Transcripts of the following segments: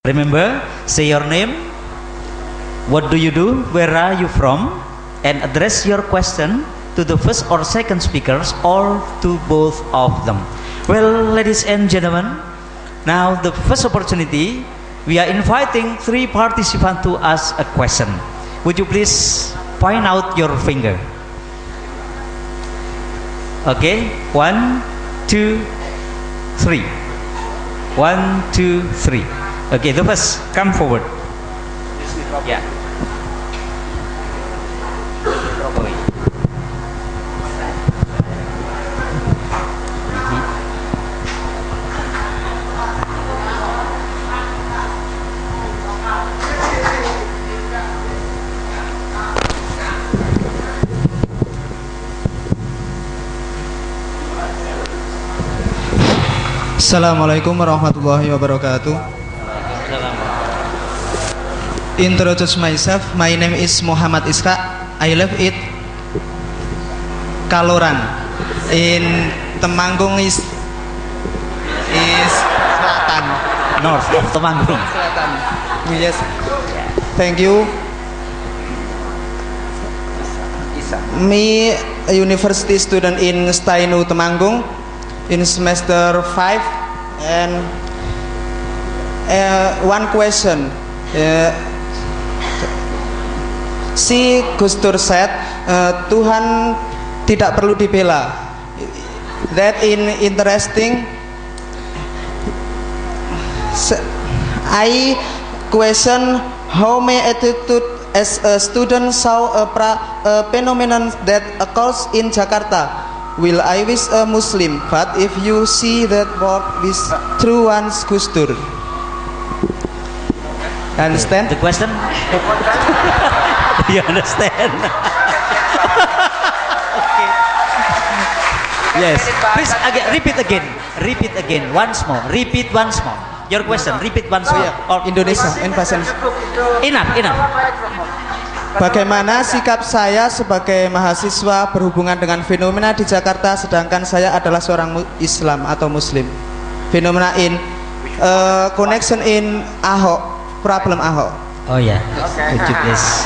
Remember, say your name, what do you do, where are you from, and address your question to the first or second speakers or to both of them. Well, ladies and gentlemen, now the first opportunity, we are inviting 3 participants to ask a question. Would you please point out your finger? Okay, 1, 2, 3. 1, 2, 3. Okay, the first, come forward. Yeah. Assalamualaikum warahmatullahi wabarakatuh. Introduce myself. My name is Muhammad Isra. I live in Kaloran in Temanggung is selatan. North of Temanggung. Selatan. Yes. Thank you. Me, a university student in STAINU Temanggung, in semester 5, and one question. Si Gus Dur said, Tuhan tidak perlu dibela. That interesting. I question how my attitude as a student saw a phenomenon that occurs in Jakarta. Will I wish a Muslim? But if you see that word with true one's Gus Dur. Understand? The question? You understand? Okay. Yes. Please repeat again. Repeat again. Once more. Repeat once more. Your question. Repeat once more. Or Indonesia. Enough. Bagaimana sikap saya sebagai mahasiswa berhubungan dengan fenomena di Jakarta, sedangkan saya adalah seorang Islam atau Muslim? Fenomena in connection in Ahok, problem Ahok. Oh ya, yeah. Could you please?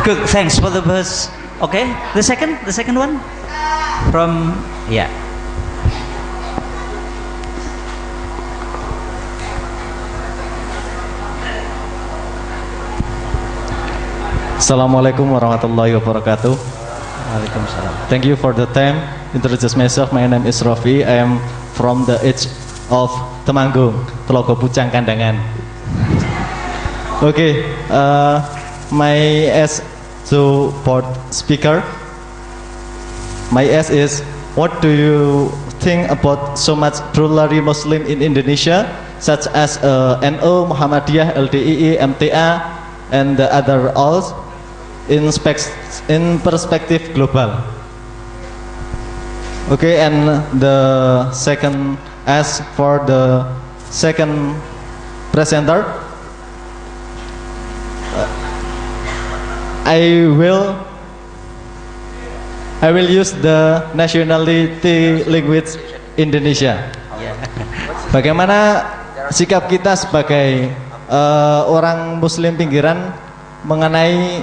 Good, thanks for the verse. Okay, the second one from yeah. Assalamualaikum warahmatullahi wabarakatuh. Waalaikumsalam. Thank you for the time. Introduce myself. My name is Rafi. I am from the edge of Temanggung, Telogo Pucang Kandangan. Okay, my S support speaker. My S is, what do you think about so much plurality Muslim in Indonesia, such as NU, Muhammadiyah, LDII, MTA, and the other all? In perspective global. Okay, and the second as for the second presenter, I will use the nationality language Indonesia. Bagaimana sikap kita sebagai orang Muslim pinggiran mengenai,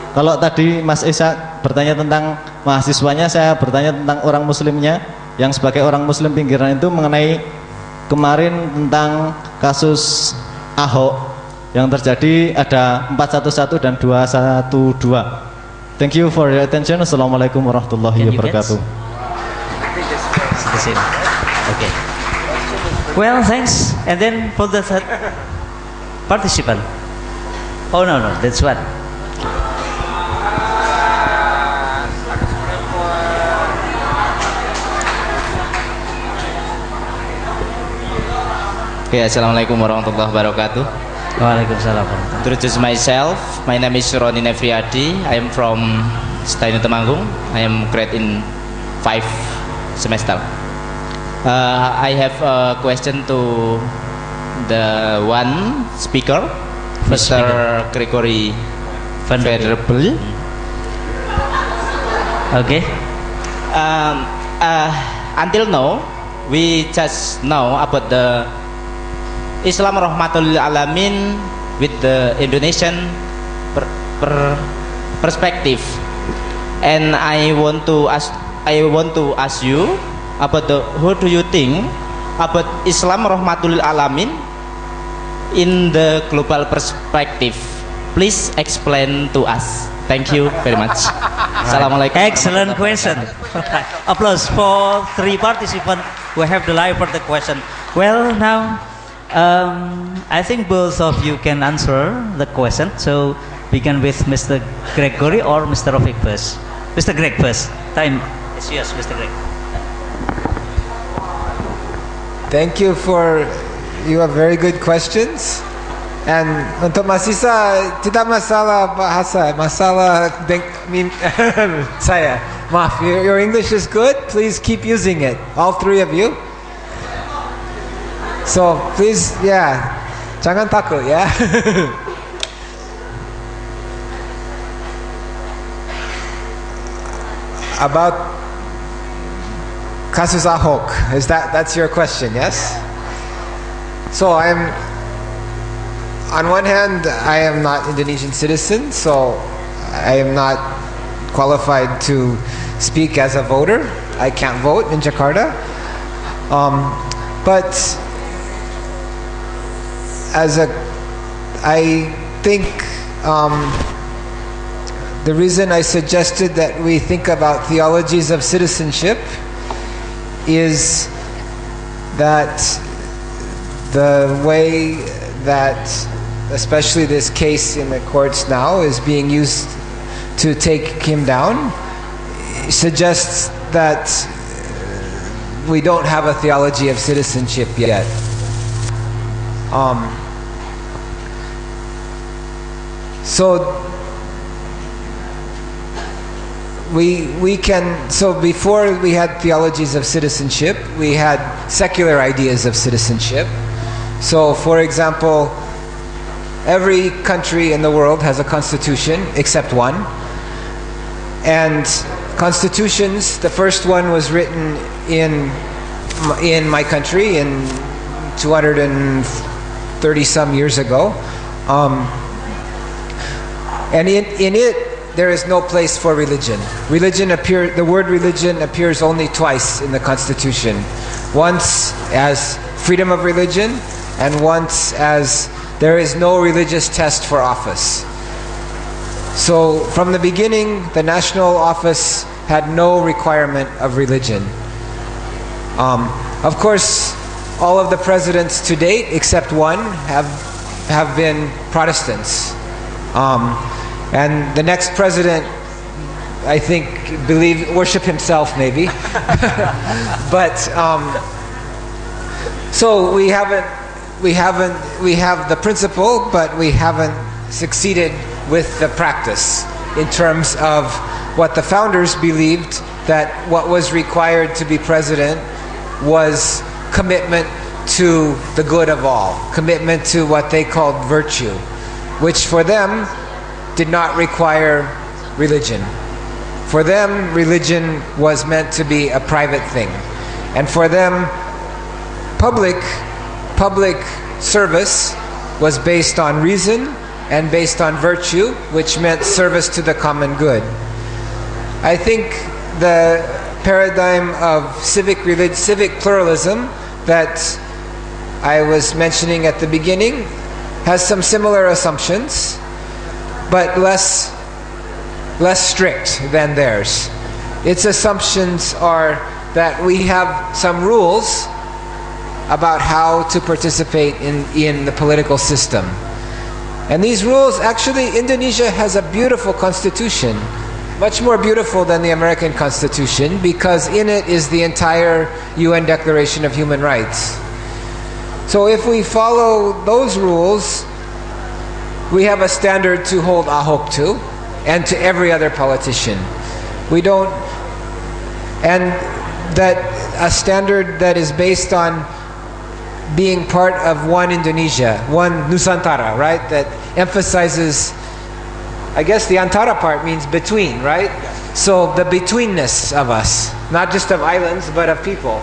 kalau tadi Mas Isa bertanya tentang mahasiswanya, saya bertanya tentang orang Muslimnya, yang sebagai orang Muslim pinggiran itu mengenai kemarin tentang kasus Ahok yang terjadi, ada 411 dan 212. Thank you for your attention. Assalamualaikum warahmatullahi wabarakatuh. Okay. Well, thanks. And then for the third participant. Oh no, that's one. Okay, assalamualaikum warahmatullahi wabarakatuh. Waalaikumsalam. Introduce myself. My name is Roni Nefriadi. I am from STAINU Temanggung. I am grade in 5 semester. I have a question to the one speaker, Mr. Gregory Venerable. Okay. Um, until now, we just know about the Islam Rahmatul Alamin with the Indonesian perspective, and I want to ask you about how do you think about Islam Rahmatul Alamin in the global perspective? Please explain to us. Thank you very much. Assalamualaikum. Excellent question. Applause for 3 participants who have the live for the question. Well, now I think both of you can answer the question. So begin with Mr. Gregory or Mr. Rafiq first. Mr. Greg first. Time is yours, Mr. Greg. Thank you you have very good questions. And untuk Mas Isa, tidak masalah bahasa, masalah saya. Maaf, your English is good. Please keep using it, all 3 of you. So please, jangan takut, ya. About kasus Ahok, that's your question, yes? So on one hand, I am not Indonesian citizen, so I am not qualified to speak as a voter. I can't vote in Jakarta. But I think the reason I suggested that we think about theologies of citizenship is that the way that especially this case in the courts now is being used to take him down suggests that we don't have a theology of citizenship yet. So before we had theologies of citizenship, we had secular ideas of citizenship. So for example, every country in the world has a constitution except one. And constitutions, the first one was written in my country in 230 some years ago. And in it, there is no place for religion. The word religion appears only twice in the Constitution. Once as freedom of religion, and once as there is no religious test for office. So from the beginning, the national office had no requirement of religion. Of course, all of the presidents to date, except one, have been Protestants. And the next president, I think, worship himself maybe. But so we have the principle, but we haven't succeeded with the practice in terms of what the founders believed, that what was required to be president was commitment to the good of all, commitment to what they called virtue, which for them did not require religion. For them, religion was meant to be a private thing. And for them, public service was based on reason and based on virtue, which meant service to the common good. I think the paradigm of civic pluralism that I was mentioning at the beginning has some similar assumptions, but less strict than theirs. Its assumptions are that we have some rules about how to participate in the political system. And these rules, actually, Indonesia has a beautiful constitution, much more beautiful than the American Constitution, because in it is the entire UN Declaration of Human Rights. So if we follow those rules, we have a standard to hold Ahok to, and to every other politician. We don't, and that a standard that is based on being part of one Indonesia, one Nusantara, right? That emphasizes, I guess the Antara part means between, right? So the betweenness of us. not just of islands, but of people.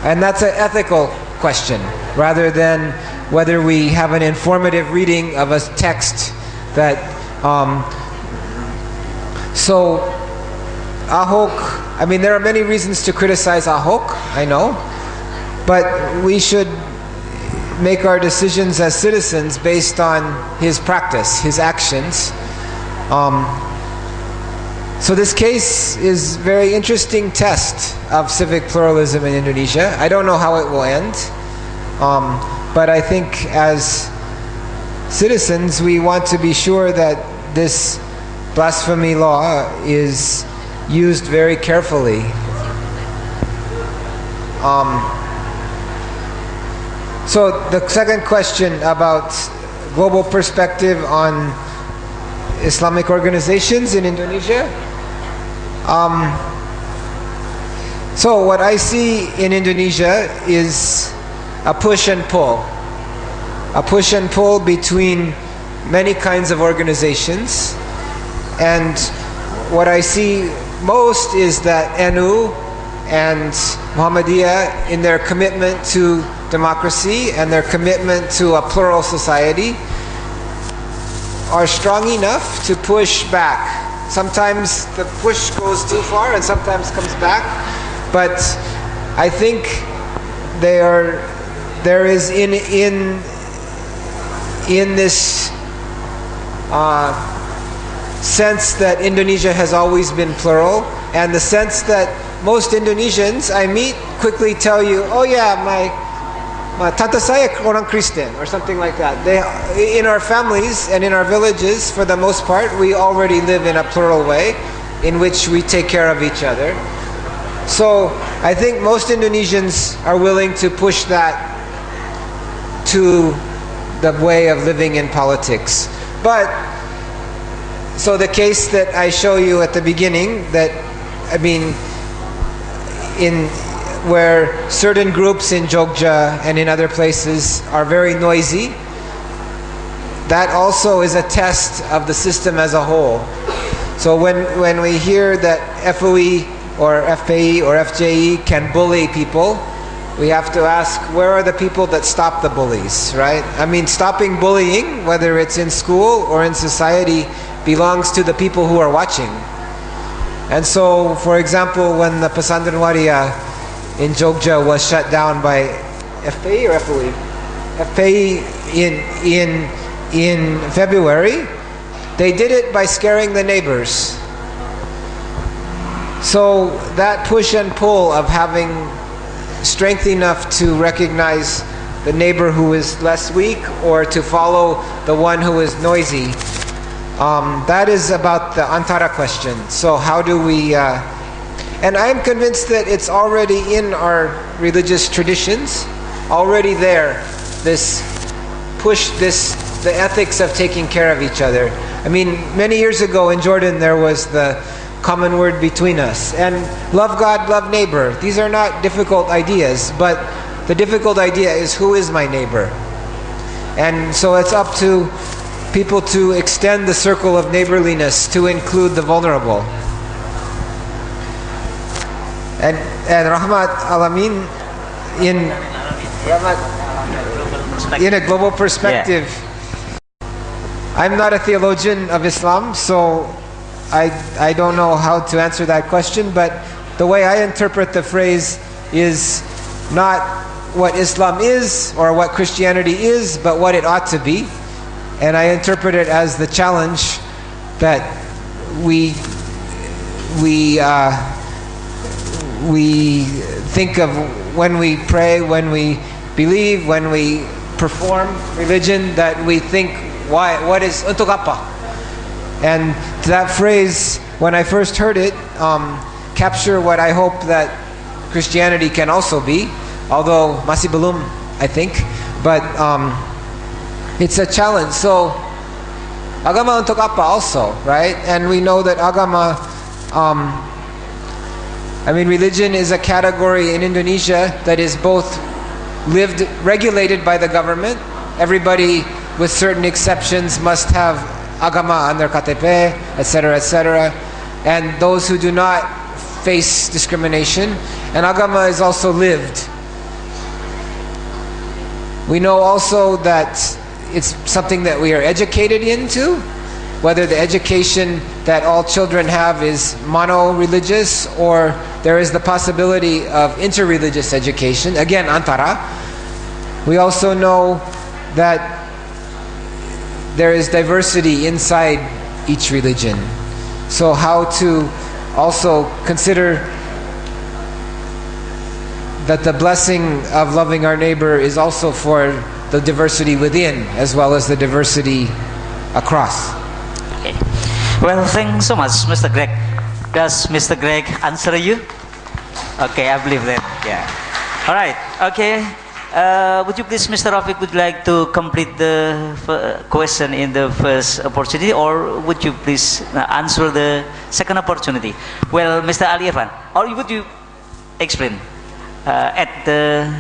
And that's an ethical question, rather than whether we have an informative reading of a text that, so Ahok, I mean, there are many reasons to criticize Ahok, I know, but we should make our decisions as citizens based on his practice, his actions. So this case is a very interesting test of civic pluralism in Indonesia. I don't know how it will end, but I think as citizens we want to be sure that this blasphemy law is used very carefully. So the second question about global perspective on Islamic organizations in Indonesia. So what I see in Indonesia is a push and pull. A push and pull between many kinds of organizations. And what I see most is that STAINU and Muhammadiyah, in their commitment to democracy and their commitment to a plural society, are strong enough to push back. Sometimes the push goes too far and sometimes comes back, but I think there is in this sense that Indonesia has always been plural, and the sense that most Indonesians I meet quickly tell you, oh yeah, my tante saya orang Kristen, or something like that. In our families and in our villages, for the most part, we already live in a plural way in which we take care of each other. So I think most Indonesians are willing to push that to the way of living in politics. But so the case that I show you at the beginning, that I mean, where certain groups in Jogja and in other places are very noisy, that also is a test of the system as a whole. So when we hear that FOE or FPI or FJE can bully people, we have to ask, where are the people that stop the bullies, right? I mean, stopping bullying, whether it's in school or in society, belongs to the people who are watching. And so, for example, when the Pesantren Waria in Jogja was shut down by FPI or FOE? FPI in February, they did it by scaring the neighbors. So that push and pull of having strength enough to recognize the neighbor who is less weak or to follow the one who is noisy, that is about the Antara question. So how do we... and I'm convinced that it's already in our religious traditions, already there, this push, the ethics of taking care of each other. I mean, many years ago in Jordan there was the common word between us, and love God, love neighbor. These are not difficult ideas, but the difficult idea is, who is my neighbor? And so it's up to people to extend the circle of neighborliness to include the vulnerable. And Rahmat Alamin, in a global perspective, I'm not a theologian of Islam, so I don't know how to answer that question, but the way I interpret the phrase is not what Islam is or what Christianity is, but what it ought to be. And I interpret it as the challenge that we think of when we pray, when we believe, when we perform religion, that we think, what is untuk apa? And that phrase, when I first heard it, capture what I hope that Christianity can also be, although masih belum, I think, but it's a challenge. So agama untuk apa also, right? And we know that agama, I mean, religion is a category in Indonesia that is both regulated by the government. Everybody, with certain exceptions, must have agama on their KTP, etc., etc. And those who do not face discrimination, and agama is also lived. We know also that it's something that we are educated into, whether the education that all children have is mono-religious or there is the possibility of inter-religious education, again, antara. We also know that there is diversity inside each religion. So how to also consider that the blessing of loving our neighbor is also for the diversity within as well as the diversity across. Okay. Well, thanks so much, Mr. Greg. Does Mr. Greg answer you? Okay, I believe that. Yeah. All right. Okay. Would you please, Mr. Rafiq, would you like to complete the question in the first opportunity, or would you please answer the second opportunity? Well, Mr. Ali Irfan, or would you explain at the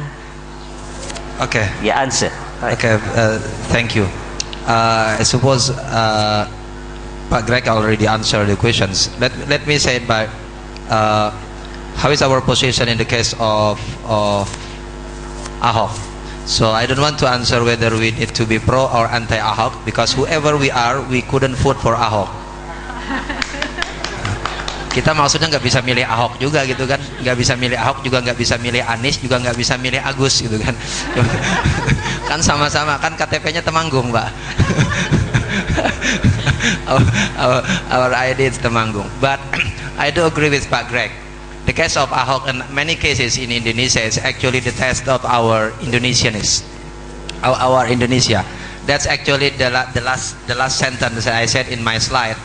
answer? Right. Okay, thank you. I suppose Pak Greg already answered the questions. Let me say it by how is our position in the case of Ahok. So I don't want to answer whether we need to be pro or anti Ahok, because whoever we are, we couldn't vote for Ahok. Kita maksudnya nggak bisa milih Ahok juga gitu kan, nggak bisa milih Ahok juga nggak bisa milih Anies juga nggak bisa milih Agus gitu kan. Kan sama-sama kan KTP-nya Temanggung, Pak. our ID is Temanggung. But I do agree with Pak Greg. The case of Ahok and many cases in Indonesia is actually the test of our Indonesianness, our Indonesia. That's actually the last sentence that I said in my slide.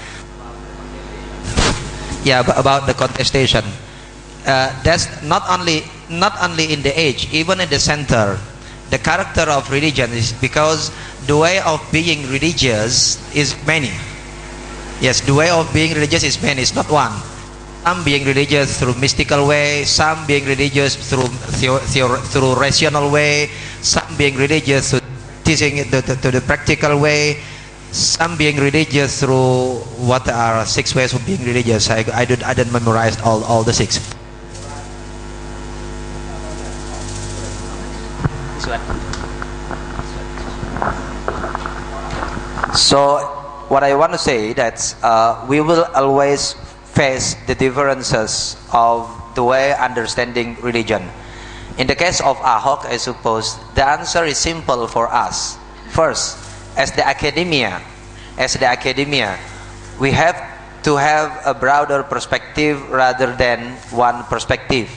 Yeah, about the contestation. That's not only in the age, even in the center. The character of religion is because the way of being religious is many. Yes, the way of being religious is many. It's not one. Some being religious through mystical way, some being religious through rational way, some being religious through teaching it to the practical way, some being religious through what are 6 ways of being religious. I didn't memorize all the 6. So what I want to say that we will always face the differences of the way understanding religion. In the case of Ahok, I suppose the answer is simple for us. First, as the academia, we have to have a broader perspective rather than one perspective.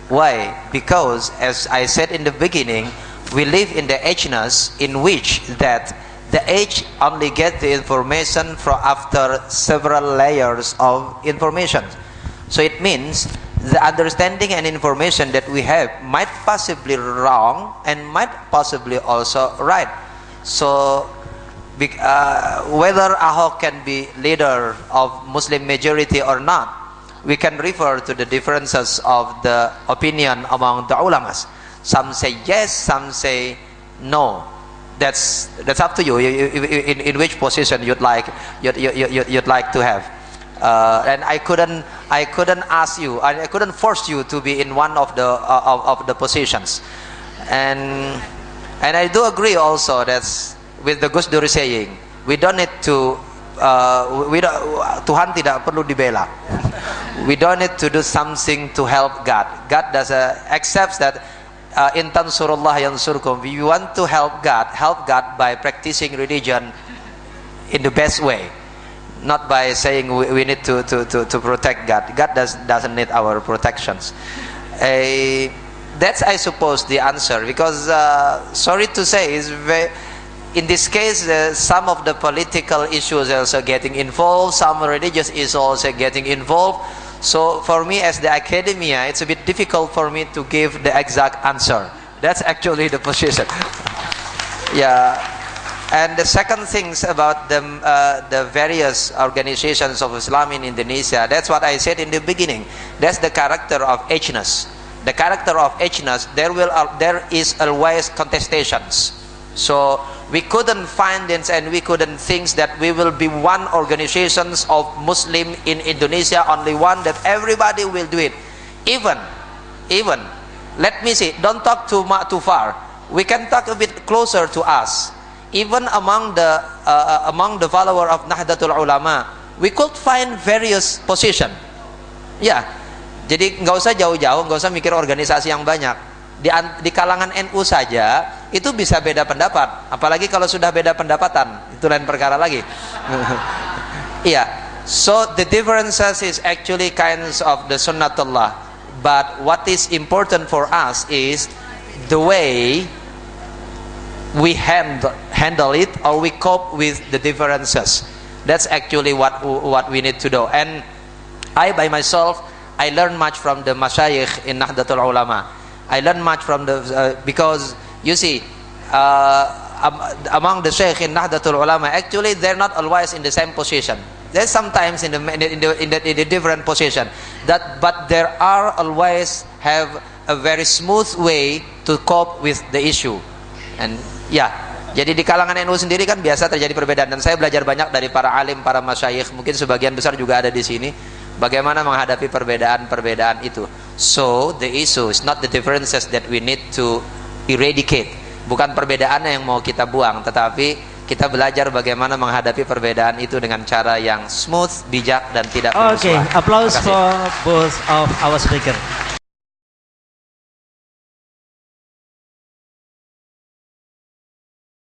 Why? Because as I said in the beginning, we live in the ageness in which that the age only get the information from after several layers of information. So it means the understanding and information that we have might possibly wrong and might possibly also right. So whether Ahok can be leader of Muslim majority or not, we can refer to the differences of the opinion among the ulamas. Some say yes, some say no. That's up to you. In which position you'd like to have. And I couldn't ask you. I couldn't force you to be in one of the positions. And I do agree also that with the Gus Dur saying, we don't need to. Tuhan tidak perlu dibela. We don't need to do something to help God. God accepts that. In tansurullah yansurkum. We want to help God by practicing religion in the best way, not by saying we need to protect God. God doesn't need our protections. That's, I suppose, the answer, because sorry to say, in this case some of the political issues are also getting involved, some religious issues also getting involved. So for me as the academia, it's a bit difficult for me to give the exact answer. That's actually the position. Yeah. And the second things about the various organizations of Islam in Indonesia, that's what I said in the beginning. That's the character of ageness. The character of ageness, there is always contestations. So we couldn't find it, and we couldn't think that we will be one organizations of Muslim in Indonesia, only one, that everybody will do it. Even, let me see, don't talk too far. We can talk a bit closer to us. Even among the follower of Nahdlatul Ulama, we could find various position. Ya, jadi nggak usah jauh-jauh, nggak usah mikir organisasi yang banyak. Di kalangan NU saja itu bisa beda pendapat, apalagi kalau sudah beda pendapatan, itu lain perkara lagi. Iya, so the differences is actually kinds of the sunnatullah, but what is important for us is the way we handle it, or we cope with the differences. That's actually what we need to do. And I by myself, I learned much from the Masyayikh in Nahdlatul Ulama. I learned much from the because you see, among the Shaykh in Nahdlatul Ulama, actually they're not always in the same position. They're sometimes in the different position. But there are always have a very smooth way to cope with the issue. And ya, jadi di kalangan NU sendiri kan biasa terjadi perbedaan, dan saya belajar banyak dari para alim, para masyayikh, mungkin sebagian besar juga ada di sini, bagaimana menghadapi perbedaan-perbedaan itu. So the issue is not the differences that we need to eradicate, bukan perbedaannya yang mau kita buang, tetapi kita belajar bagaimana menghadapi perbedaan itu dengan cara yang smooth, bijak, dan tidak bermusuhan. Okay, applause for both of our speaker.